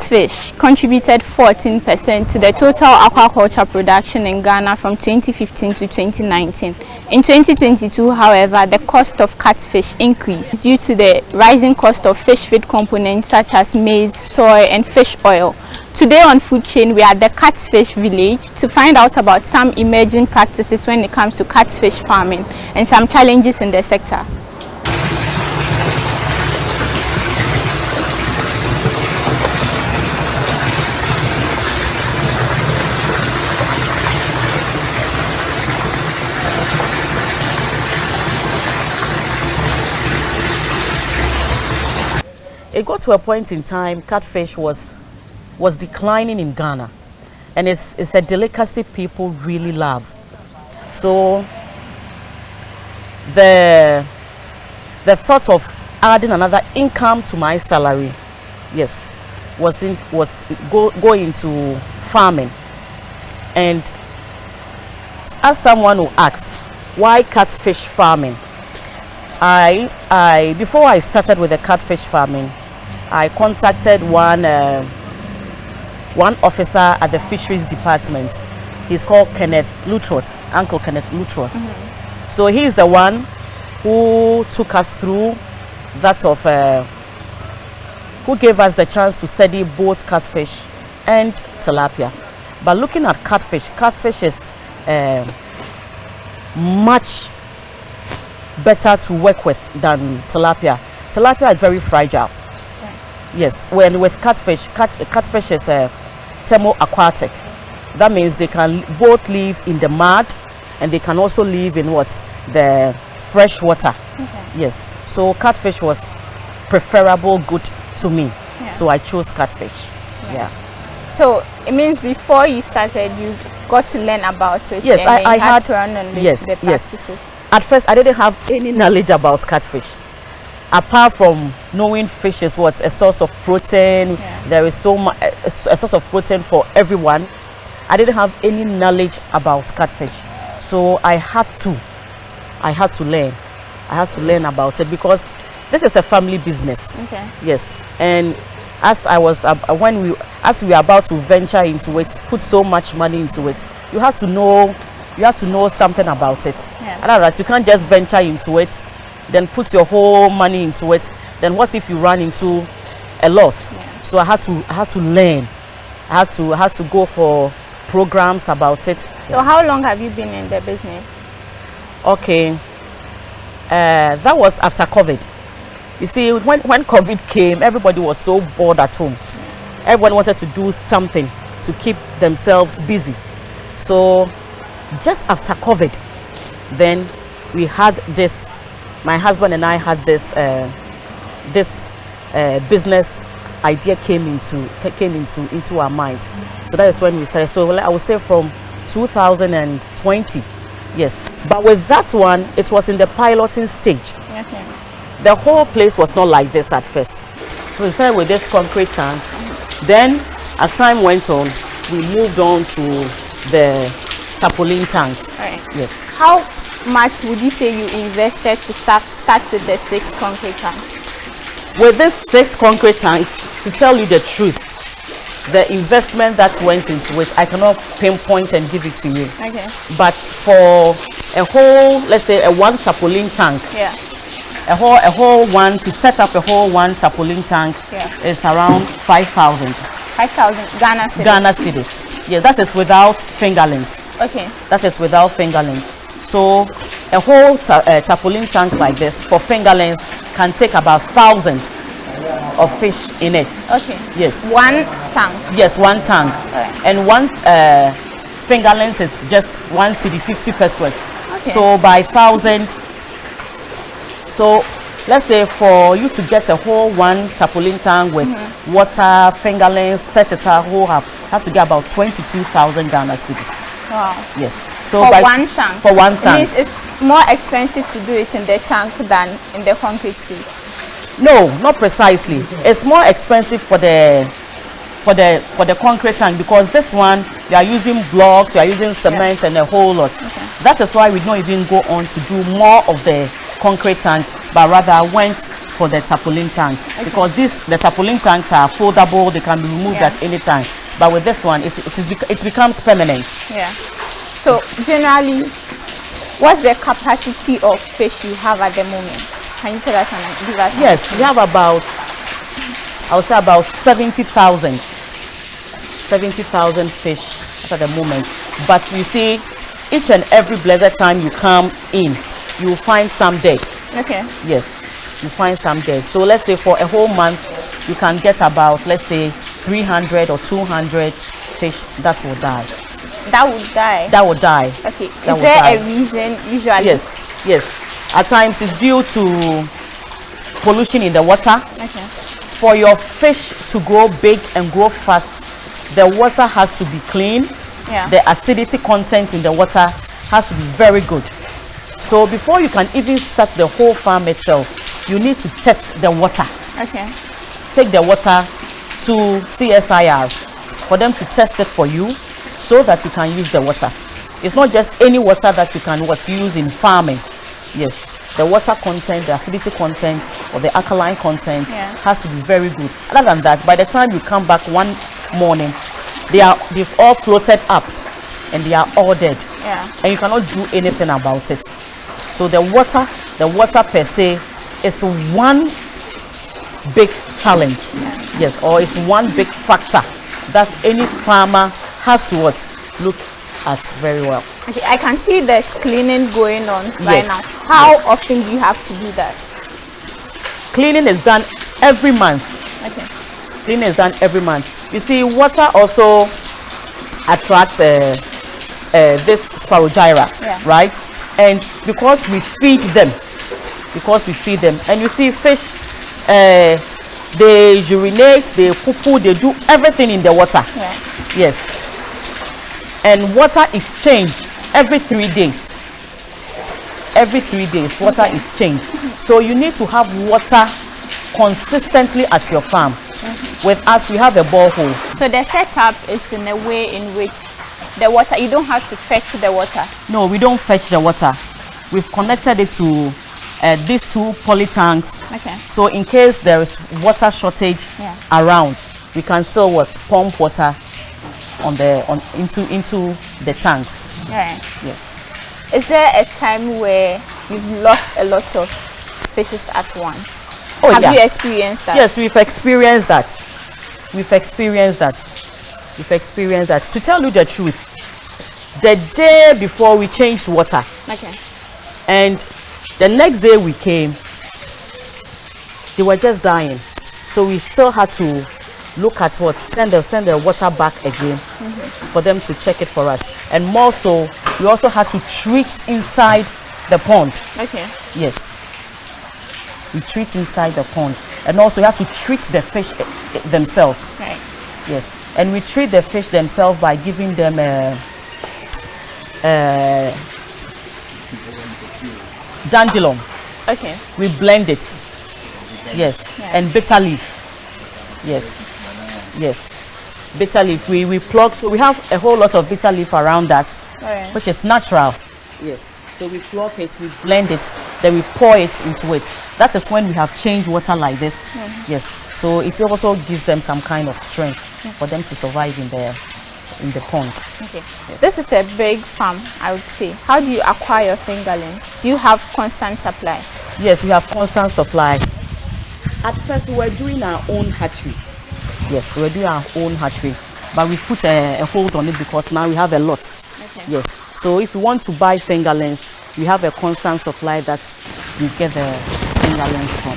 Catfish contributed 14% to the total aquaculture production in Ghana from 2015 to 2019. In 2022, however, the cost of catfish increased due to the rising cost of fish feed components such as maize, soy, and fish oil. Today on Food Chain, we are at the Catfish village to find out about some emerging practices when it comes to catfish farming and some challenges in the sector. It got to a point in time catfish was declining in Ghana, and it's a delicacy people really love. So the thought of adding another income to my salary, yes, was go into farming. And as someone who asks why catfish farming, I before I started with the catfish farming, I contacted one officer at the fisheries department. He's called Uncle Kenneth Lutrot. So he's the one who took us through that of who gave us the chance to study both catfish and tilapia. But looking at catfish is much better to work with than tilapia. Tilapia is very fragile. Yes, when with catfish is thermo-aquatic. That means they can both live in the mud and they can also live in the fresh water. Yes, so catfish was preferable good to me. So I chose catfish. So it means before you started, you got to learn about it. Yes, and I had to learn the practices. At first, I didn't have any knowledge about catfish. Apart from knowing fish is a source of protein, there is so much a source of protein for everyone. I didn't have any knowledge about catfish, so I had to learn. I had to learn about it because this is a family business. Yes, and as we were about to venture into it, put so much money into it, you have to know something about it. Otherwise, you can't just venture into it, then put your whole money into it. Then what if you run into a loss? So I had to learn. I had to go for programs about it. So how long have you been in the business? Okay, that was after COVID. You see, when COVID came, everybody was so bored at home. Everyone wanted to do something to keep themselves busy. So just after COVID, then we had this. My husband and I had this business idea came into our minds. So that is when we started. So I would say from 2020, yes. But with that one, it was in the piloting stage. The whole place was not like this at first. So we started with this concrete tanks. Then, as time went on, we moved on to the tarpaulin tanks. Yes. How much would you say you invested to start with the 6 concrete tanks? With these 6 concrete tanks, to tell you the truth, the investment that went into it, I cannot pinpoint and give it to you. But for a whole, let's say a 1 tarpaulin tank, a whole one, to set up a whole 1 tarpaulin tank is around 5,000. 5,000 Ghana cedis. Ghana cedis. Yeah, that is without fingerlings. That is without fingerlings. So a whole tarpaulin tank like this for fingerlings can take about 1,000 of fish in it. Yes. 1 tank. Yes, 1 tank. And 1 fingerlings is just 1 cedi, 50 pesos. So by 1,000. So let's say for you to get a whole 1 tarpaulin tank with water, fingerlings, set it up, have to get about 22,000 Ghana cedis. Wow. Yes. So for 1 tank. For 1 tank. It means it's more expensive to do it in the tank than in the concrete stage. No, not precisely. It's more expensive for the concrete tank because this one you are using blocks, you are using cement and a whole lot. That is why we don't even go on to do more of the concrete tanks, but rather went for the tarpaulin tanks, because the tarpaulin tanks are foldable, they can be removed at any time. But with this one, it becomes permanent. Yeah. So generally, what's the capacity of fish you have at the moment? Can you tell us and give us? Yes, we have about, I would say about 70,000 fish at the moment. But you see, each and every blessed time you come in, you will find some dead. Okay. Yes, you find some dead. So let's say for a whole month, you can get about, let's say, 300 or 200 fish that will die. That would die? That will die. Okay. Is there a reason usually? Yes, yes. At times it's due to pollution in the water. Okay. For your fish to grow big and grow fast, the water has to be clean. Yeah. The acidity content in the water has to be very good. So before you can even start the whole farm itself, you need to test the water. Okay. Take the water to CSIR for them to test it for you so that you can use the water. It's not just any water that you can use in farming. Yes, the water content, the acidity content, or the alkaline content has to be very good. Other than that, by the time you come back one morning, they've all floated up and they are all dead. Yeah. And you cannot do anything about it. So the water per se is one big challenge. Yes, or it's one big factor that any farmer has to look at very well. Okay, I can see there's cleaning going on right now. How often do you have to do that? Cleaning is done every month. Okay. Cleaning is done every month. You see, water also attracts this Spirogyra, right? And because we feed them, and you see fish, they urinate, they poo-poo, they do everything in the water. Yeah. Yes. And water is changed every 3 days. Every 3 days, water is changed. So you need to have water consistently at your farm. With us, we have a borehole. So the setup is in a way in which the water, you don't have to fetch the water. No, we don't fetch the water. We've connected it to these 2 poly tanks. Okay. So in case there is water shortage around, we can still pump water into the tanks. Right. Yes. Is there a time where you've lost a lot of fishes at once? Oh, Have you experienced that? Yes, we've experienced that. To tell you the truth, the day before we changed water, and the next day we came, they were just dying. So we still had to look at send the water back again for them to check it for us. And more so, we also had to treat inside the pond. Okay. Yes. We treat inside the pond. And also, you have to treat the fish themselves. Right. Yes. And we treat the fish themselves by giving them dandelion. Okay. We blend it. Yes. And bitter leaf. Yes. Yes. Bitter leaf. We plug. So we have a whole lot of bitter leaf around us, which is natural. Yes. So we plug it, we blend it, then we pour it into it. That is when we have changed water like this. Yes. So it also gives them some kind of strength for them to survive in the pond. Okay. Yes. This is a big farm, I would say. How do you acquire your fingerlings? Do you have constant supply? Yes, we have constant supply. At first, we were doing our own hatchery. Yes, we were doing our own hatchery, but we put a hold on it because now we have a lot. Okay. Yes. So if you want to buy fingerlings, we have a constant supply that we get the fingerlings from.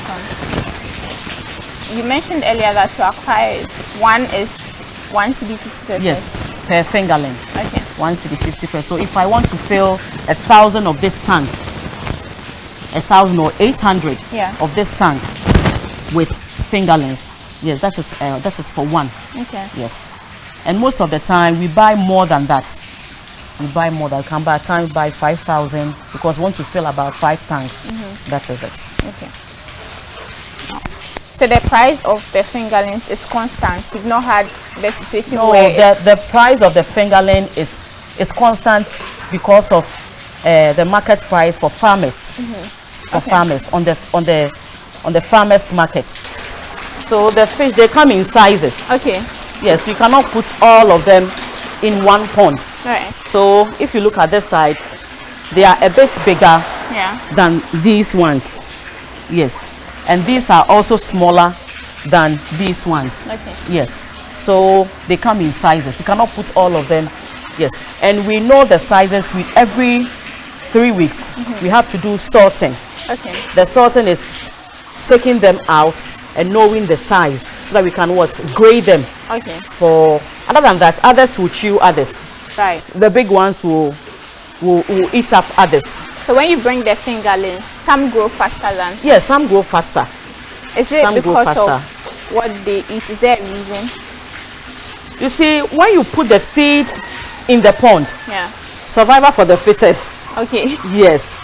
You mentioned earlier that to acquire one is 1 cedi 50 pesos. Yes, per fingerling. Okay. 1 cedi 50 pesos. So if I want to fill 1,000 of this tank, 1,000 or 800 of this tank with fingerlings, yes, that is for one. Okay. Yes, and most of the time we buy more than that. We buy more than can buy. Time buy 5,000 because we want to fill about 5 tanks. That is it. Okay. So the price of the fingerlings is constant. You've not had the situation where the price of the fingerling is constant because of the market price for farmers. For farmers on the on the farmers market. So the fish, they come in sizes. Okay. Yes, you cannot put all of them in one pond. Right. So if you look at this side, they are a bit bigger than these ones. Yes. And these are also smaller than these ones. Okay. Yes. So they come in sizes. You cannot put all of them. Yes. And we know the sizes with every 3 weeks. We have to do sorting. Okay. The sorting is taking them out and knowing the size so that we can grade them. Okay. For other than that, others will chew others. Right. The big ones will eat up others. So when you bring the fingerlings, some grow faster than some? Yes, some grow faster. Is it some because of what they eat? Is there a reason? You see, when you put the feed in the pond, survival for the fittest. Okay. Yes.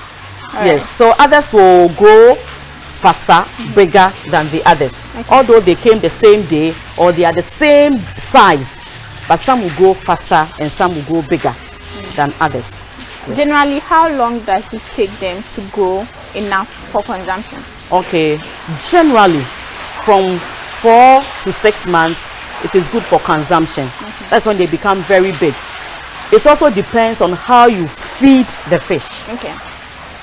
All yes. Right. So others will grow faster, bigger than the others. Okay. Although they came the same day or they are the same size, but some will grow faster and some will grow bigger than others. Yes. Generally, how long does it take them to grow enough for consumption? Okay, generally from 4 to 6 months, it is good for consumption. Okay. That's when they become very big. It also depends on how you feed the fish. Okay.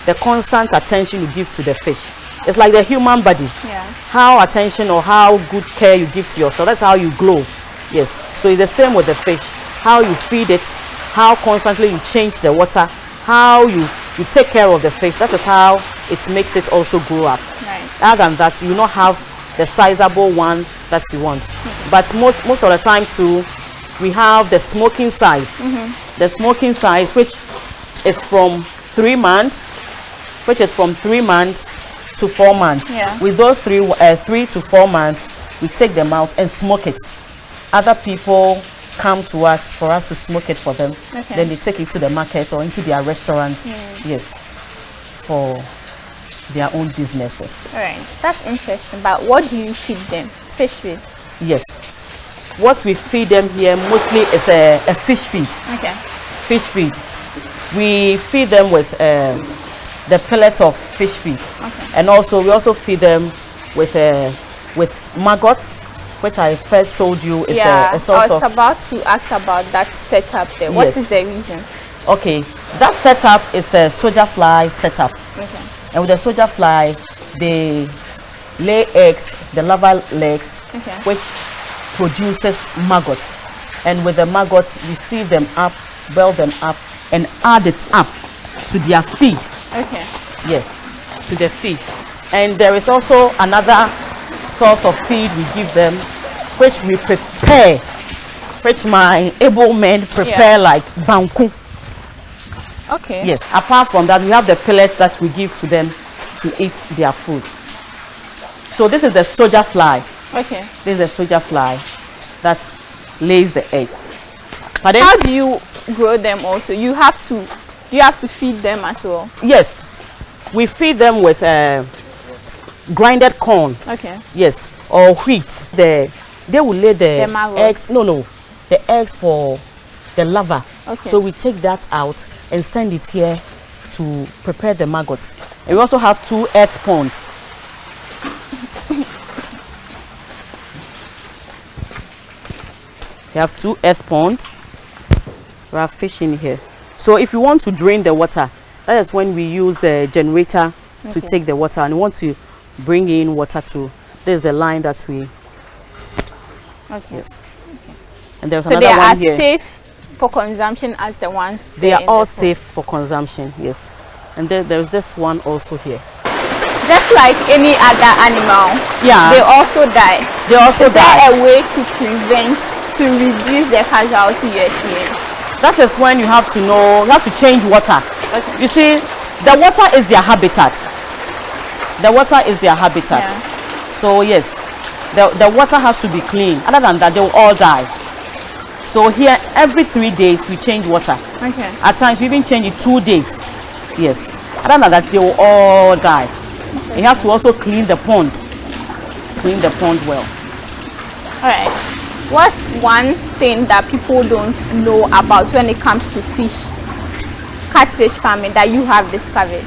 The constant attention you give to the fish. It's like the human body. Yeah. How attention or how good care you give to yourself, that's how you glow. Yes. So it's the same with the fish. How you feed it, how constantly you change the water, how you take care of the fish, that is how it makes it also grow up. Right. Other than that, you will not have the sizable one that you want. But most of the time too, we have the smoking size. The smoking size, which is from 3 months, to 4 months. Yeah. With those 3 to 4 months, we take them out and smoke it. Other people come to us for us to smoke it for them. Okay. Then they take it to the market or into their restaurants. Yes, for their own businesses. All right, that's interesting. But what do you feed them? Fish feed? Yes. What we feed them here mostly is a fish feed. Okay. Fish feed. We feed them with the pellet of fish feed. Okay. And also we also feed them with maggots, which I first told you is a source of. I was about to ask about that setup there. What is the reason? Okay, that setup is a soldier fly setup. Okay. And with the soldier fly, they lay eggs, the larval legs, which produces maggots. And with the maggots, we sieve them up, boil them up, and add it up to their feed. Okay. Yes, to the feed. And there is also another source of feed we give them, which we prepare, which my able men prepare like banku. Okay. Yes, apart from that, we have the pellets that we give to them to eat their food. So this is the soldier fly. Okay. This is the soldier fly that lays the eggs. Pardon? How do you grow them also? Do you have to feed them as well? Yes. We feed them with grinded corn. Okay. Yes. Or wheat. They will lay the eggs. No. The eggs for the larva. Okay. So we take that out and send it here to prepare the maggots. And we also have 2 earth ponds. We have 2 earth ponds. We have fish in here. So if you want to drain the water, that is when we use the generator to take the water. And we want to bring in water to, this is the line that we. Okay. Yes. Okay. And there's another one here. So they are safe for consumption as the ones. They are all safe for consumption. Yes. And then there's this one also here. Just like any other animal. Yeah. They also die. They also die. Is there a way to reduce the casualty you experience? That is when you have to know, you have to change water. Okay. You see, the water is their habitat. The water is their habitat. Yeah. So yes, the water has to be clean. Other than that, they will all die. So here, every 3 days, we change water. Okay. At times, we even change it 2 days. Yes. Other than that, they will all die. Okay. You have to also clean the pond. Clean the pond well. All right. What's one thing that people don't know about when it comes to catfish farming that you have discovered?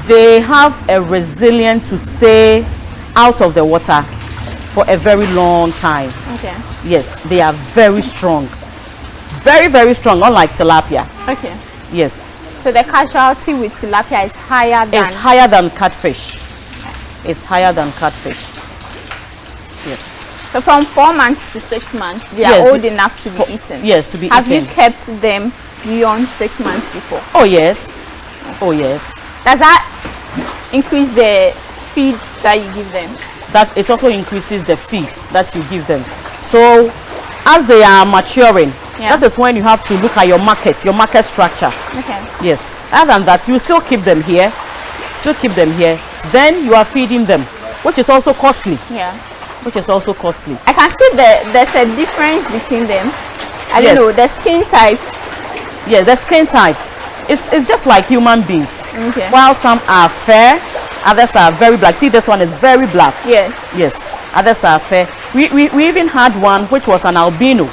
They have a resilience to stay out of the water for a very long time. Okay. Yes, they are very strong. Very, very strong, unlike tilapia. Okay. Yes. So the casualty with tilapia is higher than... It's higher than catfish. It's higher than catfish. Yes. So from 4 months to 6 months, they Yes, are old enough to be eaten. Yes, to be Have eaten. you kept them beyond 6 months before? Oh yes. Oh yes. Does that increase the feed that you give them? That it also increases the feed that you give them. So as they are maturing, that is when you have to look at your market structure. Okay. Yes. Other than that, you still keep them here. Then you are feeding them, which is also costly. Yeah. Which is also costly. I can see there's a difference between them. I don't know, the skin types. Yeah, the skin types. It's just like human beings. Okay. While some are fair, others are very black. See, this one is very black. Yes. Yes. Others are fair. We even had one which was an albino.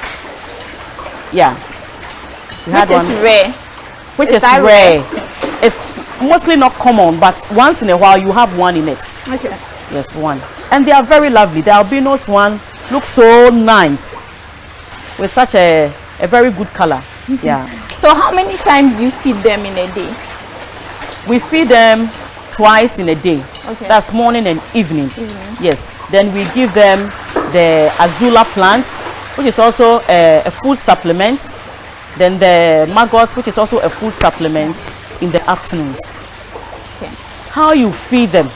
Yeah. Which is rare. Which is rare. It's mostly not common, but once in a while you have one in it. Okay. Yes, one. And they are very lovely. The albinos one looks so nice with such a very good color. Yeah. So how many times do you feed them in a day? We feed them twice in a day. Okay. That's morning and evening. Yes. Then we give them the azula plant, which is also a food supplement. Then the maggots, which is also a food supplement in the afternoons. Okay. How you feed them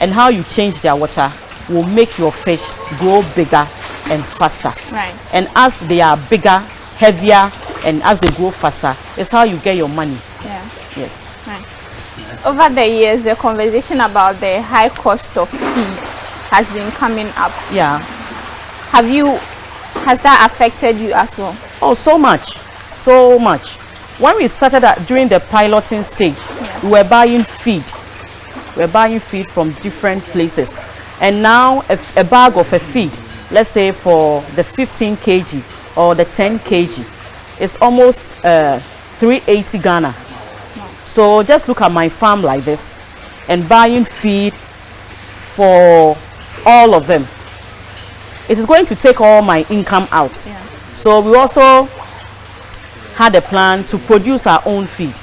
and how you change their water will make your fish grow bigger and faster. Right. And as they are bigger, heavier, and as they grow faster, it's how you get your money. Yeah. Yes. Right. Over the years, the conversation about the high cost of feed has been coming up. Yeah. Has that affected you as well? Oh, so much. So much. When we started during the piloting stage, we were buying feed. We were buying feed from different places. And now a bag of a feed, let's say for the 15 kg or the 10 kg, is almost 380 Ghana. So just look at my farm like this and buying feed for all of them. It is going to take all my income out. Yeah. So we also had a plan to produce our own feed.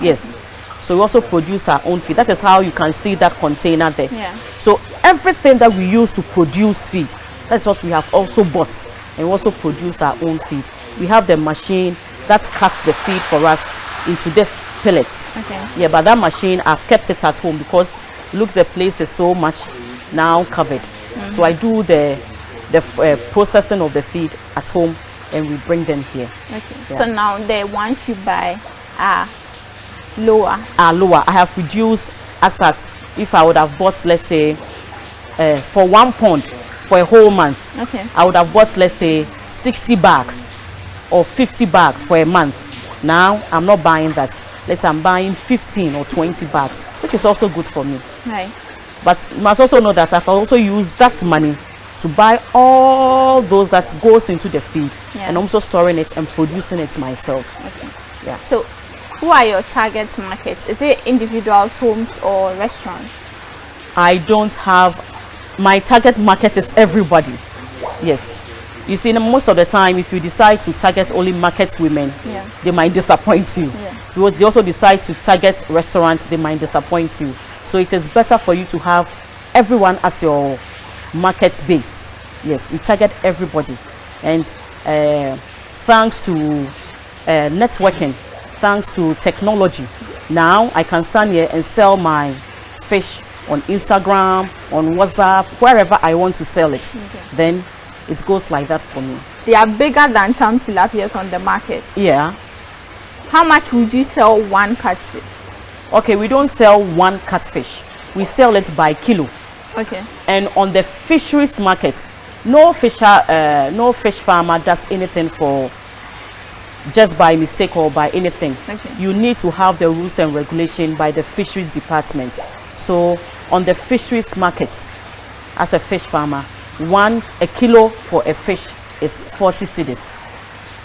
Yes. So we also produce our own feed. That is how you can see that container there. Yeah. So everything that we use to produce feed, that's what we have also bought, and we also produce our own feed. We have the machine that cuts the feed for us into this pellets. Okay. Yeah, but that machine, I've kept it at home because look, the place is so much now covered. So I do the processing of the feed at home and we bring them here. Okay. Yeah. So now the ones you buy are lower. Lower. I have reduced as at if I would have bought, let's say, for 1 pound for a whole month. Okay. I would have bought, let's say, 60 bags or 50 bags for a month. Now I'm not buying that. Let's say I'm buying 15 or 20 bags, which is also good for me. Right. But you must also know that I've also used that money to buy all those that goes into the feed, and also storing it and producing it myself. Okay. Yeah. So who are your target markets? Is it individuals, homes, or restaurants? I don't have, my target market is everybody. Yes. You see, most of the time, if you decide to target only market women, they might disappoint you. Because they also decide to target restaurants, they might disappoint you. So it is better for you to have everyone as your market base. Yes, we target everybody. And thanks to networking, thanks to technology, now I can stand here and sell my fish on Instagram, on WhatsApp, wherever I want to sell it. Then it goes like that for me. They are bigger than some tilapias on the market. Yeah. How much would you sell one catfish? Okay, we don't sell one catfish. We sell it by kilo. Okay. And on the fisheries market, no fish farmer does anything for just by mistake or by anything. Okay. You need to have the rules and regulation by the fisheries department. So on the fisheries market, as a fish farmer, a kilo for a fish is 40 cedis.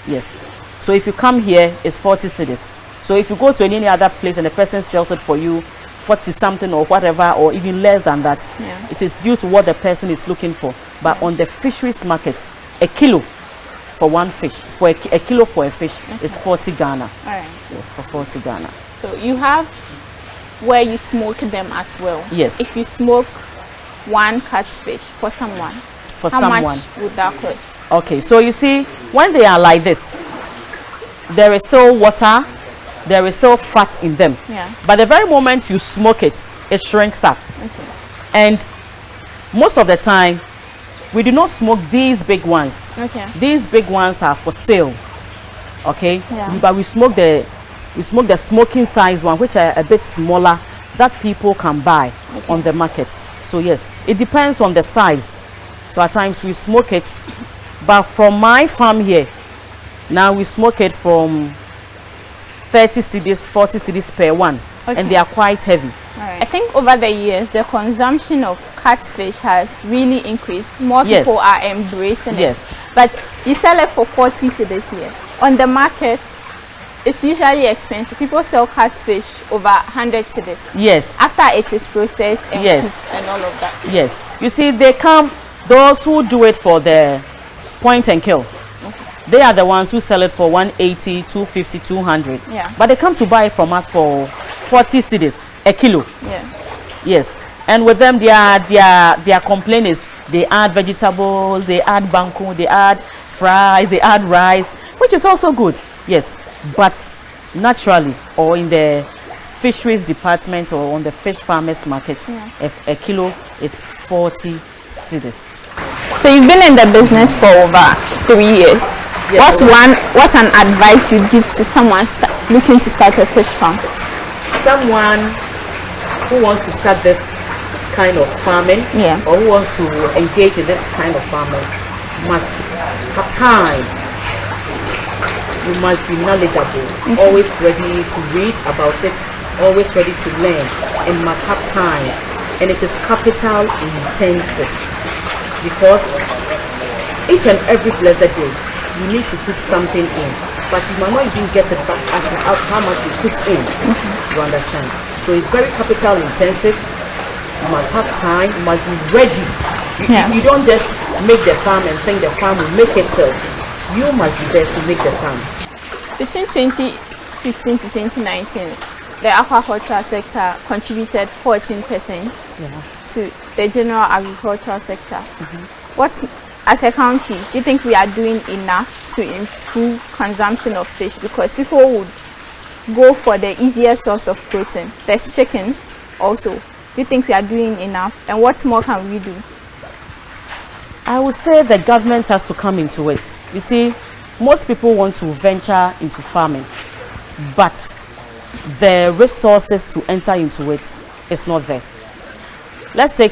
Yes. So if you come here, it's 40 cedis. So if you go to any other place and the person sells it for you 40 something or whatever, or even less than that. Yeah. It is due to what the person is looking for. But on the fisheries market, a kilo for one fish, for a kilo for a fish is 40 Ghana. All right. Yes, for 40 Ghana. So you have where you smoke them as well. Yes. If you smoke one catfish for someone, how much would that cost? Okay, so you see, when they are like this, there is still water, there is still fat in them. Yeah. But the very moment you smoke it, it shrinks up. Okay. And most of the time, we do not smoke these big ones. Okay. These big ones are for sale. Okay. Yeah. But we smoke the smoking size one, which are a bit smaller, that people can buy on the market. So yes, it depends on the size. So at times we smoke it, but from my farm here, now we smoke it from 30 cedis, 40 cedis per one, and they are quite heavy. Right. I think over the years, the consumption of catfish has really increased. More people are embracing it. But you sell it for 40 cedis here. On the market, it's usually expensive. People sell catfish over 100 cedis. Yes. After it is processed and cooked and all of that. Yes. You see, they come, those who do it for the point and kill. They are the ones who sell it for 180, 250, 200. Yeah. But they come to buy it from us for 40 cedis a kilo. Yeah. Yes. And with them, their complaint is they add vegetables, they add banku, they add fries, they add rice, which is also good. Yes. But naturally, or in the fisheries department or on the fish farmers market, a kilo is 40 cedis. So you've been in the business for over 3 years. Yes. What's an advice you'd give to someone looking to start a fish farm? Someone who wants to start this kind of farming, or who wants to engage in this kind of farming, must have time. You must be knowledgeable, always ready to read about it, always ready to learn, and must have time. And it is capital intensive, because each and every blessed day you need to put something in, but you might not even get it back as how much you put in. You understand? So it's very capital intensive. You must have time, you must be ready. You don't just make the farm and think the farm will make itself. You must be there to make the farm. Between 2015 to 2019, the aquaculture sector contributed 14% to the general agricultural sector. What, as a country, do you think we are doing enough to improve consumption of fish? Because people would go for the easier source of protein. There's chicken also. Do you think we are doing enough? And what more can we do? I would say the government has to come into it. You see, most people want to venture into farming, but the resources to enter into it is not there. Let's say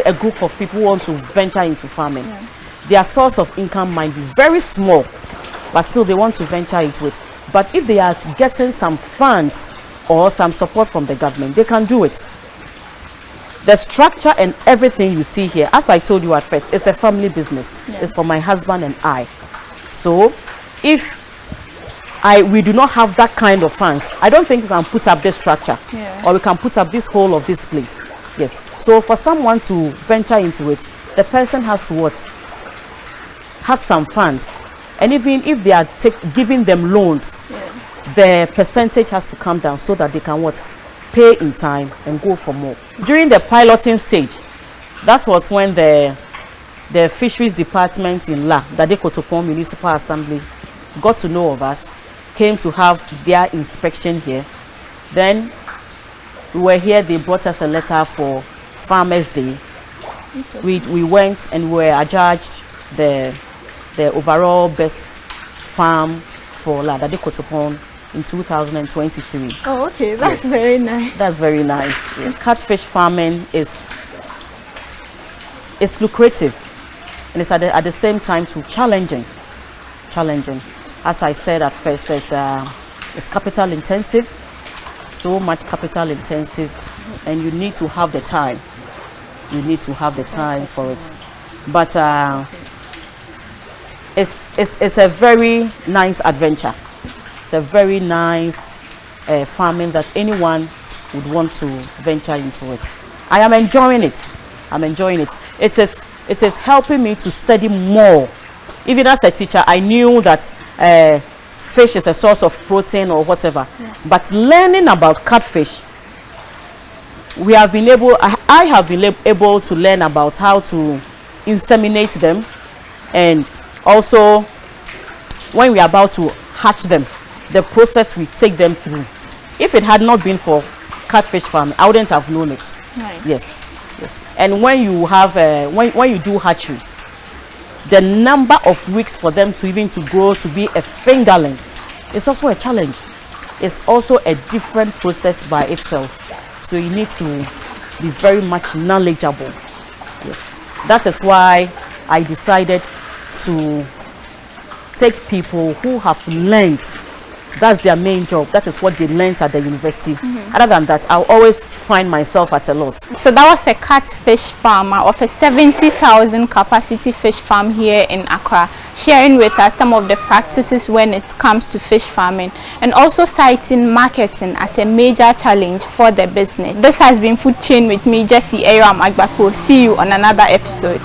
a group of people who want to venture into farming. Their source of income might be very small, but still they want to venture into it. But if they are getting some funds or some support from the government, they can do it. The structure and everything you see here, as I told you at first, it's a family business. It's for my husband and I. So if we do not have that kind of funds, I don't think we can put up this structure, or we can put up this whole of this place. Yes. So for someone to venture into it, the person has to have some funds, and even if they are giving them loans, the percentage has to come down so that they can pay in time and go for more. During the piloting stage, that was when the fisheries department in Dade Kotopon Municipal Assembly got to know of us, came to have their inspection here. Then we were here, they brought us a letter for Farmers Day. We went and we were adjudged the overall best farm for Dade Kotopon in 2023. Oh, okay, that's very nice. That's very nice. Yes. Catfish farming is lucrative, and it's at the same time too challenging. As I said at first, it's capital intensive, so much capital intensive, and you need to have the time. You need to have the time for it. But it's a very nice adventure. It's a very nice farming that anyone would want to venture into it. I am enjoying it. I'm enjoying it. It is helping me to study more. Even as a teacher, I knew that fish is a source of protein or whatever. Yeah. But learning about catfish, I have been able to learn about how to inseminate them, and also when we are about to hatch them, the process we take them through. If it had not been for catfish farming, I wouldn't have known it. Right. Yes. And when you have when you do hatchery, the number of weeks for them to even to grow to be a fingerling is also a challenge. It's also a different process by itself. So you need to be very much knowledgeable. Yes. That is why I decided to take people who have learned. That's their main job. That is what they learned at the university. Other than that, I'll always find myself at a loss. So that was a catfish farmer of a 70,000 capacity fish farm here in Accra, sharing with us some of the practices when it comes to fish farming, and also citing marketing as a major challenge for the business. This has been Food Chain with me, Jessie Aram Agbako. See you on another episode.